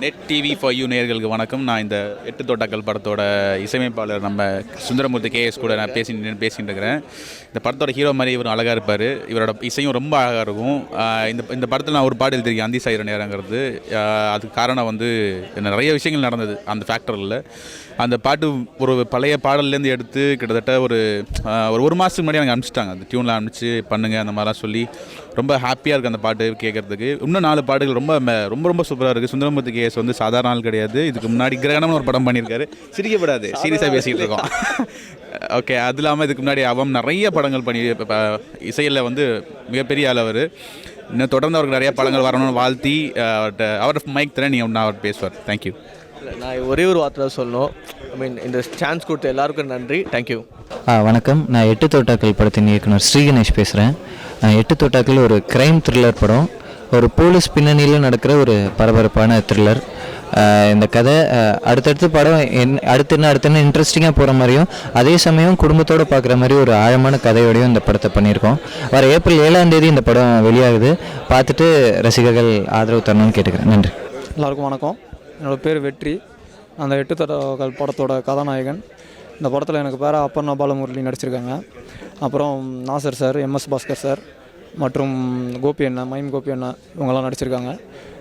Net TV for you நேயர்களுக்கு வணக்கம். நான் இந்த எட்டு தோட்டாக்கள் படத்தோட இசையமைப்பாளர் நம்ம சுந்தரமூர்த்தி கேஎஸ் கூட நான் பேசிட்டு இருக்கிறேன். இந்த படத்தோட ஹீரோ மாதிரி இவர் அழகாக இருப்பார். இவரோட இசையும் ரொம்ப அழகாக இருக்கும். இந்த படத்தில் நான் ஒரு பாட்டு எழுதியிருக்கேன், அந்தி சாயிர நேரங்கிறது. அதுக்கு காரணம் வந்து நிறைய விஷயங்கள் நடந்தது அந்த ஃபேக்டரில். அந்த பாட்டு ஒரு பழைய பாடல்லேருந்து எடுத்து கிட்டத்தட்ட ஒரு மாதத்துக்கு முன்னாடி எனக்கு அனுப்பிச்சிட்டாங்க. அந்த டியூனில் அனுப்பிச்சு பண்ணுங்கள் அந்த மாதிரிலாம் சொல்லி ரொம்ப ஹாப்பியாக இருக்குது அந்த பாட்டு கேட்குறதுக்கு. இன்னும் 4 பாட்டுகள் ரொம்ப ரொம்ப ரொம்ப சூப்பராக இருக்குது. சுந்தரமூர்த்தி கேஎஸ் வந்து சாதாரண ஆள் கிடையாது. இதுக்கு முன்னாடி கிரகணம்னு ஒரு படம் பண்ணியிருக்காரு. சிரிக்கப்படாது, சீரியஸாக பேசிகிட்டு இருக்கோம். ஓகே, அது இல்லாமல் இதுக்கு முன்னாடி அவன் நிறைய படங்கள் பண்ணி இசையில் வந்து மிகப்பெரிய ஆள் அவர். இன்னும் தொடர்ந்து அவருக்கு நிறைய படங்கள் வரணும்னு வாழ்த்தி அவர் மைக் தரேன், நீங்கள் அவர் பேசுவார். தேங்க்யூ. நான் ஒரே ஒரு வார்த்தை தான் சொல்லணும். இந்த சான்ஸ் கொடுத்த எல்லாருக்கும் நன்றி. தேங்க்யூ. வணக்கம். நான் எட்டு தோட்டாக்கள் படத்தின் இயக்குனர் ஸ்ரீ கணேஷ் பேசுகிறேன். எட்டு தோட்டாக்கள் ஒரு க்ரைம் த்ரில்லர் படம். ஒரு போலீஸ் பின்னணியில் நடக்கிற ஒரு பரபரப்பான த்ரில்லர். இந்த கதை அடுத்தடுத்து படம் அடுத்து இன்ட்ரெஸ்டிங்காக போகிற மாதிரியும் அதே சமயம் குடும்பத்தோடு பார்க்குற மாதிரி ஒரு ஆழமான கதையோடையும் இந்த படத்தை பண்ணியிருக்கோம். வர ஏப்ரல் 7ஆம் தேதி இந்த படம் வெளியாகுது. பார்த்துட்டு ரசிகர்கள் ஆதரவு தரணும்னு கேட்டுக்கிறேன். நன்றி. எல்லாருக்கும் வணக்கம். என்னோடய பேர் வெற்றி. அந்த எட்டு தோட்டாக்கள் படத்தோட கதாநாயகன். இந்த படத்தில் எனக்கு பேர அப்பர்ணா பாலமுரளி நடிச்சிருக்காங்க. அப்புறம் Nassar sir, M S Bhaskar sir மற்றும் கோபி அண்ணா, மைம் கோபி அண்ணா இவங்கெல்லாம் நடிச்சிருக்காங்க.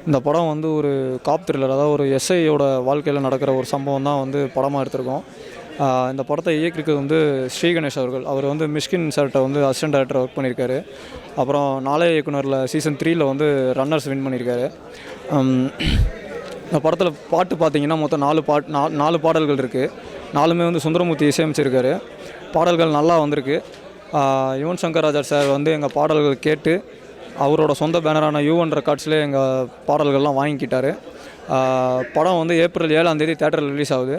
இந்த படம் வந்து ஒரு காப் த்ரில்லர், அதாவது ஒரு எஸ்ஐயோட வாழ்க்கையில் நடக்கிற ஒரு சம்பவம் தான் வந்து படமாக எடுத்திருக்கோம். இந்த படத்தை இயக்கிருக்கிறது வந்து ஸ்ரீ கணேஷ் அவர்கள். அவர் வந்து மிஷ்கின் சார்கிட்ட வந்து அசிஸ்டன்ட் டைரக்டர் ஒர்க் பண்ணியிருக்காரு. அப்புறம் நாளைய இயக்குனரில் சீசன் 3 வந்து ரன்னர்ஸ் வின் பண்ணியிருக்காரு. இந்த படத்தில் பாட்டு பார்த்திங்கன்னா மொத்தம் 4 பாடல்கள் இருக்குது. 4மே வந்து சுந்தரமூர்த்தி இசையமைச்சிருக்காரு. பாடல்கள் நல்லா வந்திருக்கு. யுவன் சங்கர் ராஜா சார் வந்து எங்கள் பாடல்கள் கேட்டு அவரோட சொந்த பேனரான யுவன் ரெக்கார்ட்ஸ்லேயே எங்கள் பாடல்கள்லாம் வாங்கிக்கிட்டார். படம் வந்து ஏப்ரல் 7ஆம் தேதி தேட்டரில் ரிலீஸ் ஆகுது.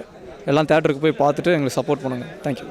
எல்லாம் தேட்டருக்கு போய் பார்த்துட்டு எங்களுக்கு சப்போர்ட் பண்ணுங்கள். தேங்க்யூ.